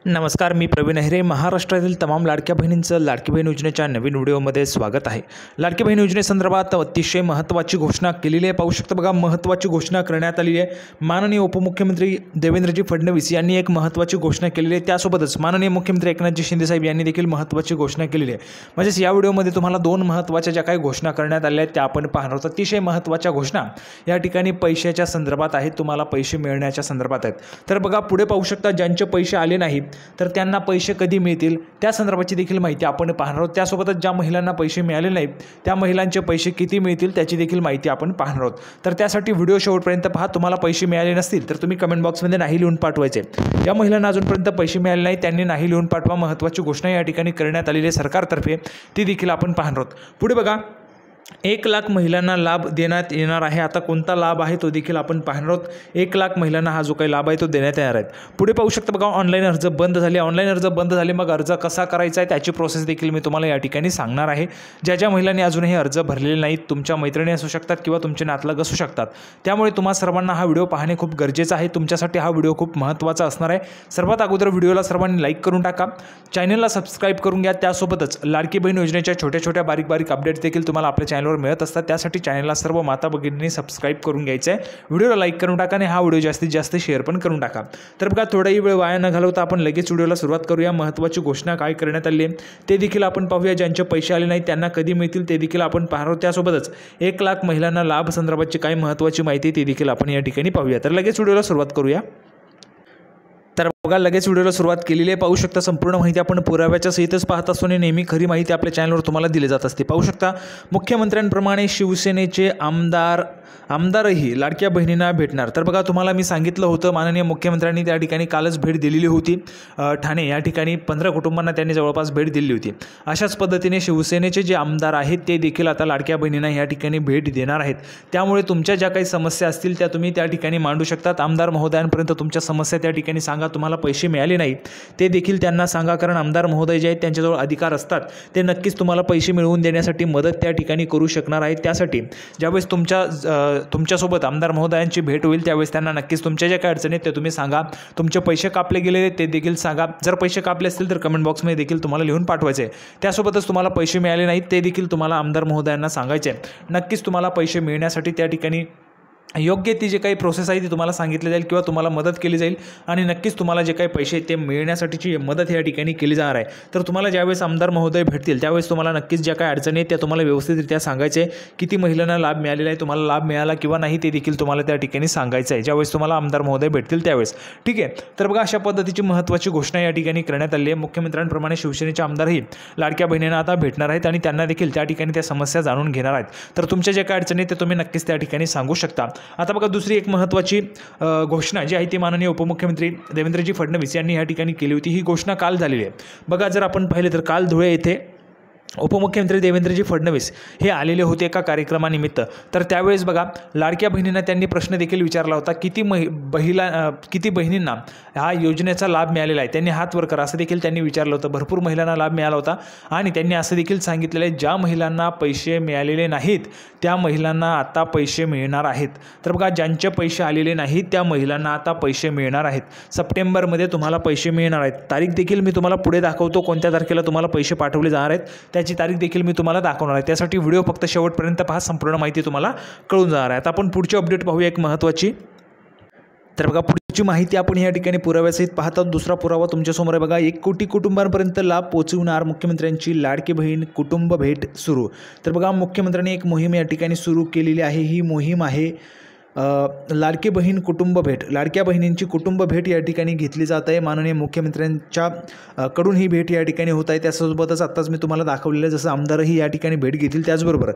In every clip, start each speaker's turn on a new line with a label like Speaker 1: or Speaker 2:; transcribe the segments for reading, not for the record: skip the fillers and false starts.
Speaker 1: नमस्कार, मी प्रवीण अहिरे. महाराष्ट्रातील तमाम लाडक्या बहिणींचं लाडकी बहीण योजनेच्या नवीन व्हिडिओमध्ये स्वागत आहे. लाडकी बहीण योजनेसंदर्भात अतिशय महत्त्वाची घोषणा केलेली आहे. पाहू शकता बघा, महत्त्वाची घोषणा करण्यात आलेली आहे. माननीय उपमुख्यमंत्री देवेंद्रजी फडणवीस यांनी एक महत्त्वाची घोषणा केलेली आहे. त्यासोबतच माननीय मुख्यमंत्री एकनाथजी शिंदेसाहेब यांनी देखील महत्त्वाची घोषणा केलेली आहे. म्हणजेच या व्हिडिओमध्ये तुम्हाला दोन महत्त्वाच्या ज्या काही घोषणा करण्यात आल्या आहेत त्या आपण पाहणार आहोत. अतिशय महत्त्वाच्या घोषणा या ठिकाणी पैशाच्या संदर्भात आहेत, तुम्हाला पैसे मिळण्याच्या संदर्भात आहेत. तर बघा, पुढे पाहू शकता, ज्यांचे पैसे आले नाहीत तर त्यांना पैसे कधी मिळतील त्या संदर्भाची देखील माहिती आपण पाहणार आहोत. त्यासोबतच ज्या महिलांना पैसे मिळाले नाहीत त्या महिलांचे पैसे किती मिळतील त्याची देखील माहिती आपण पाहणार आहोत. तर त्यासाठी व्हिडिओ शेवटपर्यंत पहा. तुम्हाला पैसे मिळाले नसतील तर तुम्ही कमेंट बॉक्समध्ये नाही लिहून पाठवायचे. या महिलांना अजूनपर्यंत पैसे मिळाले नाही त्यांनी नाही लिहून पाठवा. महत्त्वाची घोषणा या ठिकाणी करण्यात आलेली आहे सरकारतर्फे, ती देखील आपण पाहणार आहोत. पुढे बघा, 1 लाख महिलांना लाभ देण्यात येणार आहे. आता कोणता लाभ आहे तो देखील आपण पाहणार आहोत. 1 लाख महिलांना हा जो काही लाभ आहे तो देण्यात येणार आहे. पुढे पाहू शकता बघा, ऑनलाईन अर्ज बंद झाले. ऑनलाईन अर्ज बंद झाले, मग अर्ज कसा करायचा आहे त्याची प्रोसेस देखील मी तुम्हाला या ठिकाणी सांगणार आहे. ज्या महिलांनी अजूनही अर्ज भरलेले नाहीत, तुमच्या मैत्रिणी असू शकतात किंवा तुमचे नातलग असू शकतात, त्यामुळे तुम्हा सर्वांना हा व्हिडिओ पाहणे खूप गरजेचं आहे. तुमच्यासाठी हा व्हिडिओ खूप महत्त्वाचा असणार आहे. सर्वात अगोदर व्हिडिओला सर्वांनी लाईक करून टाका, चॅनलला सबस्क्राईब करून घ्या. त्यासोबतच लाडकी बहीण योजनेच्या छोट्या छोट्या बारीक अपडेट्स देखील तुम्हाला आपल्या चॅनलवर मिळत असतात. त्यासाठी चॅनलला सर्व माता भगिनींनी सबस्क्राईब करून घ्यायचं आहे. व्हिडिओला लाईक करून टाका आणि हा व्हिडिओ जास्तीत जास्त शेअर पण करून टाका. तर बघा, थोडाही वेळ वाया न घालवता आपण लगेच व्हिडिओला सुरुवात करूया. महत्त्वाची घोषणा काय करण्यात आली आहे ते देखील आपण पाहूया. ज्यांचे पैसे आले नाहीत त्यांना कधी मिळतील ते देखील आपण पाहणार आहोत. त्यासोबतच 1 लाख महिलांना लाभ संदर्भाची काय महत्त्वाची माहिती ती देखील आपण या ठिकाणी पाहूया. तर लगेच व्हिडिओला सुरुवात करूया. तर बघा, लगेच व्हिडिओला सुरुवात केलेली आहे. पाहू शकता, संपूर्ण माहिती आपण पुराव्याच्या सहितच पाहत असतो आणि नेहमी खरी माहिती आपल्या चॅनलवर तुम्हाला दिली जात असते. पाहू शकता, मुख्यमंत्र्यांप्रमाणे शिवसेनेचे आमदारही लाडक्या बहिणींना भेटणार. तर बघा, तुम्हाला मी सांगितलं होतं, माननीय मुख्यमंत्र्यांनी त्या ठिकाणी कालच भेट दिलेली होती. ठाणे या ठिकाणी 15 कुटुंबांना त्यांनी जवळपास भेट दिली होती. अशाच पद्धतीने शिवसेनेचे जे आमदार आहेत ते देखील आता लाडक्या बहिणींना या ठिकाणी भेट देणार आहेत. त्यामुळे तुमच्या ज्या काही समस्या असतील त्या तुम्ही त्या ठिकाणी मांडू शकतात. आमदार महोदयांपर्यंत तुमच्या समस्या त्या ठिकाणी सांगा. तुम्हाला पैसे मिळाले नाही ते देखील त्यांना सांगा, कारण आमदार महोदय जे आहेत त्यांच्याजवळ अधिकार असतात. ते नक्कीच तुम्हाला पैसे मिळवून देण्यासाठी मदत त्या ठिकाणी करू शकणार आहेत. त्यासाठी ज्यावेळेस तुमच्यासोबत आमदार महोदयांची भेट होईल त्यावेळेस त्यांना नक्कीच तुमच्या ज्या काही अडचणी आहेत ते तुम्ही सांगा. तुमचे पैसे कापले गेले ते देखील सांगा. जर पैसे कापले असतील तर कमेंट बॉक्समध्ये देखील तुम्हाला लिहून पाठवायचे आहे. त्यासोबतच तुम्हाला पैसे मिळाले नाहीत ते देखील तुम्हाला आमदार महोदयांना सांगायचे आहे. नक्कीच तुम्हाला पैसे मिळण्यासाठी त्या ठिकाणी योग्य ती जे काही प्रोसेस आहे ती तुम्हाला सांगितली जाईल किंवा तुम्हाला मदत केली जाईल आणि नक्कीच तुम्हाला जे काही पैसे ते मिळण्यासाठीची मदत या ठिकाणी केली जाणार आहे. तर तुम्हाला ज्यावेळेस आमदार महोदय भेटतील त्यावेळेस तुम्हाला नक्कीच ज्या काही अडचणी आहेत त्या तुम्हाला व्यवस्थितरित्या सांगायचे आहे. किती महिलांना लाभ मिळालेला आहे, तुम्हाला लाभ मिळाला किंवा नाही ते देखील तुम्हाला त्या ठिकाणी सांगायचं आहे ज्यावेळेस तुम्हाला आमदार महोदय भेटतील त्यावेळेस. ठीक आहे. तर बघा, अशा पद्धतीची महत्त्वाची घोषणा या ठिकाणी करण्यात आली आहे. मुख्यमंत्र्यांप्रमाणे शिवसेनेचे आमदारही लाडक्या बहिणींना आता भेटणार आहेत आणि त्यांना देखील त्या ठिकाणी त्या समस्या जाणून घेणार आहेत. तर तुमच्या ज्या काही अडचणी आहेत ते तुम्ही नक्कीच त्या ठिकाणी सांगू शकता. आता बघा, दुसरी एक महत्त्वाची घोषणा जी आहे ती माननीय उपमुख्यमंत्री देवेंद्रजी फडणवीस यांनी या ठिकाणी केली होती. ही घोषणा काल झालेली आहे. बघा, जर आपण पाहिले तर काल धुळे येथे उपमुख्यमंत्री देवेंद्रजी फडणवीस हे आलेले होते एका कार्यक्रमानिमित्त. तर त्यावेळेस बघा, लाडक्या बहिणींना त्यांनी प्रश्न देखील विचारला होता, किती बहिणींना हा योजनेचा लाभ मिळालेला आहे. त्यांनी हात वर करा असं देखील त्यांनी विचारलं होतं. भरपूर महिलांना लाभ मिळाला होता आणि त्यांनी असं देखील सांगितलेलं आहे, ज्या महिलांना पैसे मिळालेले नाहीत त्या महिलांना आता पैसे मिळणार आहेत. तर बघा, ज्यांचे पैसे आलेले नाहीत त्या महिलांना आता पैसे मिळणार आहेत. सप्टेंबरमध्ये तुम्हाला पैसे मिळणार आहेत. तारीख देखील मी तुम्हाला पुढे दाखवतो, कोणत्या तारखेला तुम्हाला पैसे पाठवले जाणार आहेत त्याची तारीख देखील मी तुम्हाला दाखवणार आहे. त्यासाठी व्हिडिओ फक्त शेवटपर्यंत पहा, संपूर्ण माहिती तुम्हाला कळून जाणार आहे. आता आपण पुढची अपडेट पाहूया, एक महत्त्वाची. तर बघा, पुढची माहिती आपण या ठिकाणी पुराव्यासहित पाहतात. दुसरा पुरावा तुमच्यासमोर आहे बघा, 1 कोटी कुटुंबांपर्यंत लाभ पोहोचवणार मुख्यमंत्र्यांची लाडकी बहीण कुटुंब भेट सुरू. तर बघा, मुख्यमंत्र्यांनी एक मोहीम या ठिकाणी सुरू केलेली आहे. ही मोहीम आहे लाडकी बहीण कुटुंब भेट. लाडक्या बहिणींची कुटुंब भेट या ठिकाणी घेतली जात आहे. माननीय मुख्यमंत्र्यांच्या कडून ही भेट या ठिकाणी होत आहे. त्यासोबतच आत्ताच मी तुम्हाला दाखवलेलं जसं आमदारही या ठिकाणी भेट घेतील त्याचबरोबर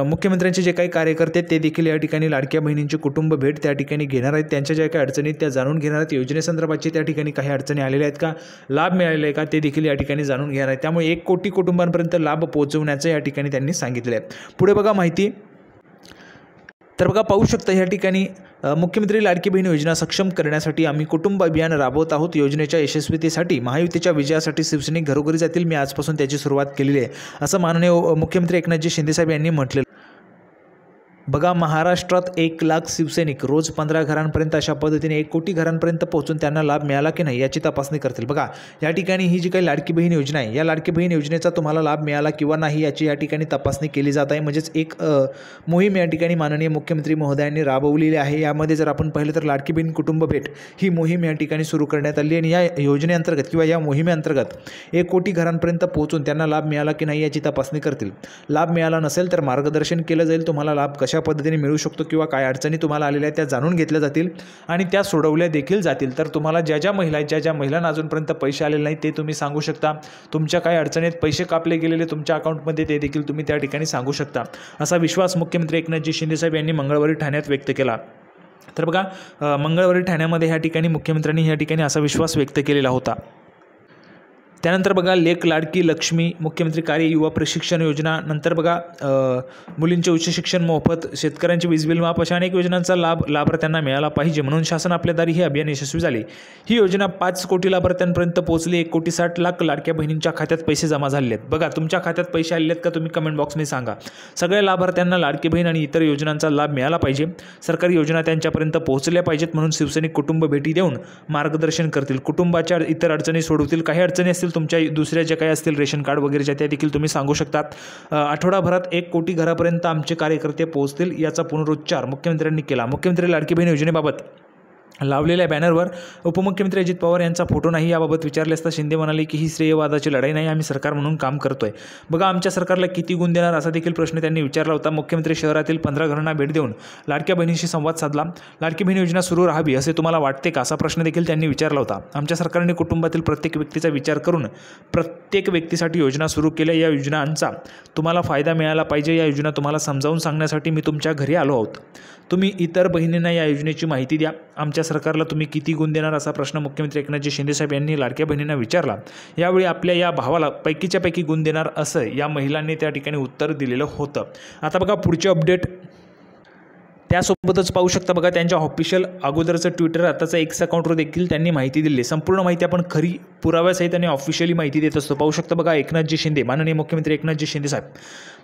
Speaker 1: मुख्यमंत्र्यांचे जे काही कार्यकर्ते ते देखील या ठिकाणी लाडक्या बहिणींची कुटुंब भेट त्या ठिकाणी घेणार आहेत. त्यांच्या ज्या काही अडचणी त्या जाणून घेणार आहेत. योजनेसंदर्भाचे त्या ठिकाणी काही अडचणी आलेल्या आहेत का, लाभ मिळालेला आहे का ते देखील या ठिकाणी जाणून घेणार आहेत. त्यामुळे 1 कोटी कुटुंबांपर्यंत लाभ पोहोचवण्याचं या ठिकाणी त्यांनी सांगितलं आहे. पुढे बघा माहिती. तर बघा, पाहू शकता या ठिकाणी मुख्यमंत्री लाडकी बहीण योजना सक्षम करण्यासाठी आम्ही कुटुंब अभियान राबवत आहोत. योजनेच्या यशस्वीतेसाठी महायुतीच्या विजयासाठी शिवसैनिक घरोघरी जातील. मी आजपासून त्याची सुरुवात केलेली आहे असं माननीय मुख्यमंत्री एकनाथजी शिंदेसाहेब यांनी म्हटलेलं. बघा, महाराष्ट्रात 1,00,000 शिवसैनिक रोज 15 घरांपर्यंत अशा पद्धतीने 1 कोटी घरांपर्यंत पोहोचून त्यांना लाभ मिळाला की नाही याची तपासणी करतील. बघा, या ठिकाणी ही जी काही लाडकी बहीण योजना आहे, या लाडकी बहीण योजनेचा तुम्हाला लाभ मिळाला किंवा नाही याची या ठिकाणी तपासणी केली जात आहे. म्हणजेच एक मोहीम या ठिकाणी माननीय मुख्यमंत्री महोदयांनी राबवलेली आहे. यामध्ये जर आपण पाहिलं तर लाडकी बहीण कुटुंब भेट ही मोहीम या ठिकाणी सुरू करण्यात आली आणि या योजनेअंतर्गत किंवा या मोहिमेअंतर्गत 1 कोटी घरांपर्यंत पोहोचून त्यांना लाभ मिळाला की नाही याची तपासणी करतील. लाभ मिळाला नसेल तर मार्गदर्शन केलं जाईल. तुम्हाला लाभ कशा पद्धतीने मिळू शकतो किंवा काय अडचणी तुम्हाला आलेल्या आहेत त्या जाणून घेतल्या जातील आणि त्या सोडवल्या देखील जातील. तर तुम्हाला ज्या महिलांना अजूनपर्यंत पैसे आलेले नाहीत ते तुम्ही सांगू शकता. तुमच्या काय अडचणीत पैसे कापले गेलेले तुमच्या अकाउंटमध्ये ते देखील तुम्ही त्या ठिकाणी सांगू शकता. असा विश्वास मुख्यमंत्री एकनाथजी शिंदेसाहेब यांनी मंगळवारी ठाण्यात व्यक्त केला. तर बघा, मंगळवारी ठाण्यामध्ये ह्या ठिकाणी मुख्यमंत्र्यांनी या ठिकाणी असा विश्वास व्यक्त केलेला होता. त्यानंतर बघा, लेक लाडकी लक्ष्मी, मुख्यमंत्री कार्य युवा प्रशिक्षण योजना, नंतर बघा मुलींचे उच्च शिक्षण मोफत, शेतकऱ्यांचे वीज बिल माफ अशा अनेक योजनांचा लाभ लाभार्थ्यांना मिळाला पाहिजे म्हणून शासन आपल्या दारी हे अभियान यशस्वी झाले. ही योजना 5 कोटी लाभार्थ्यांपर्यंत पोहोचली. 1,60,00,000 लाडक्या बहिणींच्या खात्यात पैसे जमा झाले आहेत. बघा, तुमच्या खात्यात पैसे आले आहेत का तुम्ही कमेंट बॉक्समध्ये सांगा. सगळ्या लाभार्थ्यांना लाडकी बहीण आणि इतर योजनांचा लाभ मिळाला पाहिजे. सरकारी योजना त्यांच्यापर्यंत पोहोचल्या पाहिजेत म्हणून शिवसैनिक कुटुंब भेटी देऊन मार्गदर्शन करतील. कुटुंबाच्या इतर अडचणी सोडवतील. काही अडचणी असतील तुमच्या दुसऱ्या ज्या काही असतील रेशन कार्ड वगैरेच्या त्या देखील तुम्ही सांगू शकतात. आठवडाभरात 1 कोटी घरापर्यंत आमचे कार्यकर्ते पोहोचतील याचा पुनरुच्चार मुख्यमंत्र्यांनी केला. मुख्यमंत्री लाडकी बहीण योजनेबाबत लावलेल्या बॅनरवर उपमुख्यमंत्री अजित पवार यांचा फोटो नाही. याबाबत विचारले असता शिंदे म्हणाले की ही श्रेयवादाची लढाई नाही, आम्ही सरकार म्हणून काम करतोय. बघा, आमच्या सरकारला किती गुण देणार असा देखील प्रश्न त्यांनी विचारला होता. मुख्यमंत्री शहरातील 15 घरांना भेट देऊन लाडक्या बहिणींशी संवाद साधला. लाडकी बहीण योजना सुरू राहावी असे तुम्हाला वाटते का असा प्रश्न देखील त्यांनी विचारला होता. आमच्या सरकारने कुटुंबातील प्रत्येक व्यक्तीचा विचार करून प्रत्येक व्यक्तीसाठी योजना सुरू केल्या. या योजनांचा तुम्हाला फायदा मिळाला पाहिजे. या योजना तुम्हाला समजावून सांगण्यासाठी मी तुमच्या घरी आलो आहोत. तुम्ही इतर बहिणींना या योजनेची माहिती द्या. आमच्या सरकारला तुम्ही किती गुण देणार असा प्रश्न मुख्यमंत्री एकनाथजी शिंदेसाहेब यांनी लाडक्या बहिणींना विचारला. यावेळी आपल्या या भावाला पैकीच्या पैकी गुण देणार असं या महिलांनी त्या ठिकाणी उत्तर दिलेलं होतं. आता बघा पुढचे अपडेट. त्यासोबतच पाहू शकता बघा, त्यांच्या ऑफिशियल अगोदरचं ट्विटर आताचं एक्स अकाउंटवर देखील त्यांनी माहिती दिली. संपूर्ण माहिती आपण खरी पुराव्यासहित आणि ऑफिशियली माहिती देत असतो. पाहू शकता बघा, एकनाथजी शिंदे, माननीय मुख्यमंत्री एकनाथजी शिंदे साहेब,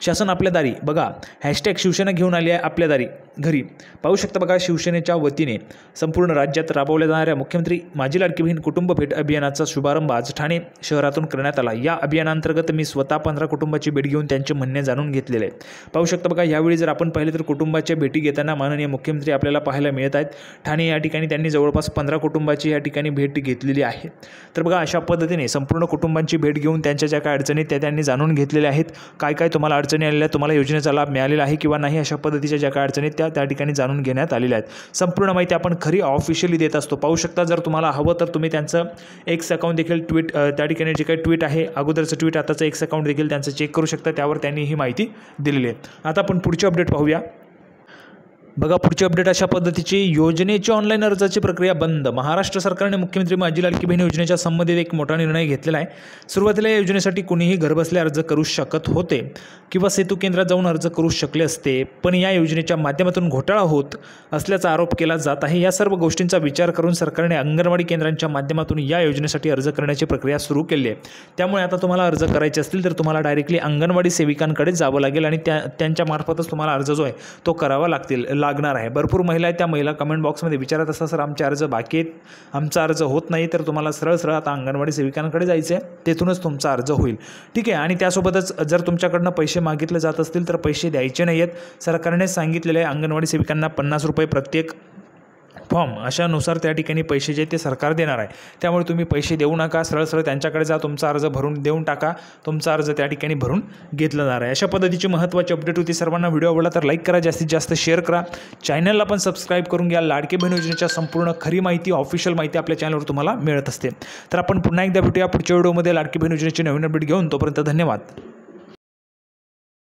Speaker 1: शासन आपल्या दारी. बघा, हॅशटॅग शिवसेना घेऊन आली आहे आपल्या दारी घरी. पाहू शकता बघा, शिवसेनेच्या वतीने संपूर्ण राज्यात राबवल्या जाणाऱ्या मुख्यमंत्री माझी लाडकी बहीण कुटुंब भेट अभियानाचा शुभारंभ आज ठाणे शहरातून करण्यात आला. या अभियानांतर्गत मी स्वतः 15 कुटुंबाची भेट घेऊन त्यांचे म्हणणे जाणून घेतलेले आहे. पाहू शकता बघा, यावेळी जर आपण पाहिले तर कुटुंबाच्या भेटी घेताना माननीय मुख्यमंत्री आपल्याला पाहायला मिळत आहेत. ठाणे या ठिकाणी त्यांनी जवळपास 15 कुटुंबाची या ठिकाणी भेट घेतलेली आहे. तर बघा, अशा पद्धतीने संपूर्ण कुटुंबांची भेट घेऊन त्यांच्या ज्या काय अडचणी त्या त्यांनी जाणून घेतलेल्या आहेत. काय काय तुम्हाला अडचणी आलेल्या, तुम्हाला योजनेचा लाभ मिळालेला आहे किंवा नाही, अशा पद्धतीच्या ज्या काय अडचणी त्या ठिकाणी जाणून घेण्यात आलेल्या आहेत. संपूर्ण माहिती आपण खरी ऑफिशियली देत असतो. पाहू शकता, जर तुम्हाला हवं तर तुम्ही त्यांचं एक्स अकाउंट देखील ट्विट त्या ठिकाणी जे काही ट्विट आहे अगोदरचं ट्विट आताचं एक्स अकाउंट देखील त्यांचं चेक करू शकता. त्यावर त्यांनी ही माहिती दिलेली आहे. आता आपण पुढचे अपडेट पाहूया. बघा, पुढची अपडेट अशा पद्धतीची. योजनेची ऑनलाईन अर्जाची प्रक्रिया बंद. महाराष्ट्र सरकारने मुख्यमंत्री माझी लाडकी बहीण योजनेच्या संबंधित एक मोठा निर्णय घेतलेला आहे. सुरुवातीला या योजनेसाठी कुणीही घरबसल्या अर्ज करू शकत होते किंवा सेतू केंद्रात जाऊन अर्ज करू शकले असते, पण या योजनेच्या माध्यमातून घोटाळा होत असल्याचा आरोप केला जात आहे. या सर्व गोष्टींचा विचार करून सरकारने अंगणवाडी केंद्रांच्या माध्यमातून या योजनेसाठी अर्ज करण्याची प्रक्रिया सुरू केली आहे. त्यामुळे आता तुम्हाला अर्ज करायचे असतील तर तुम्हाला डायरेक्टली अंगणवाडी सेविकांकडे जावं लागेल आणि त्यांच्या मार्फतच तुम्हाला अर्ज जो आहे तो करावा लागणार आहे. भरपूर महिला आहेत, त्या महिला कमेंट बॉक्समध्ये विचारत असतात सर आमचे अर्ज बाकी आहेत, आमचा अर्ज होत नाही. तर तुम्हाला सरळ आता अंगणवाडी सेविकांकडे जायचं आहे, तेथूनच तुमचा अर्ज होईल. ठीक आहे. आणि त्यासोबतच जर तुमच्याकडनं पैसे मागितले जात असतील तर पैसे द्यायचे नाही आहेत. सरकारने सांगितलेले आहे अंगणवाडी सेविकांना 50 रुपये प्रत्येक फॉर्म अशानुसार त्या ठिकाणी पैसे जे ते सरकार देणार आहे. त्यामुळे तुम्ही पैसे देऊ नका, सरळ त्यांच्याकडे जा, तुमचा अर्ज भरून देऊन टाका, तुमचा अर्ज त्या ठिकाणी भरून घेतला जाणार आहे. अशा पद्धतीची महत्त्वाची अपडेट होती. सर्वांना व्हिडिओ आवडला तर लाईक करा, जास्तीत जास्त शेअर करा, चॅनलला पण सबस्क्राईब करून घ्या. लाडकी बहीण योजनेच्या संपूर्ण खरी माहिती, ऑफिशियल माहिती आपल्या चॅनलवर तुम्हाला मिळत असते. तर आपण पुन्हा एकदा भेटूया पुढच्या व्हिडिओमध्ये लाडकी बहीण योजनेची नवीन अपडेट घेऊन. तोपर्यंत धन्यवाद.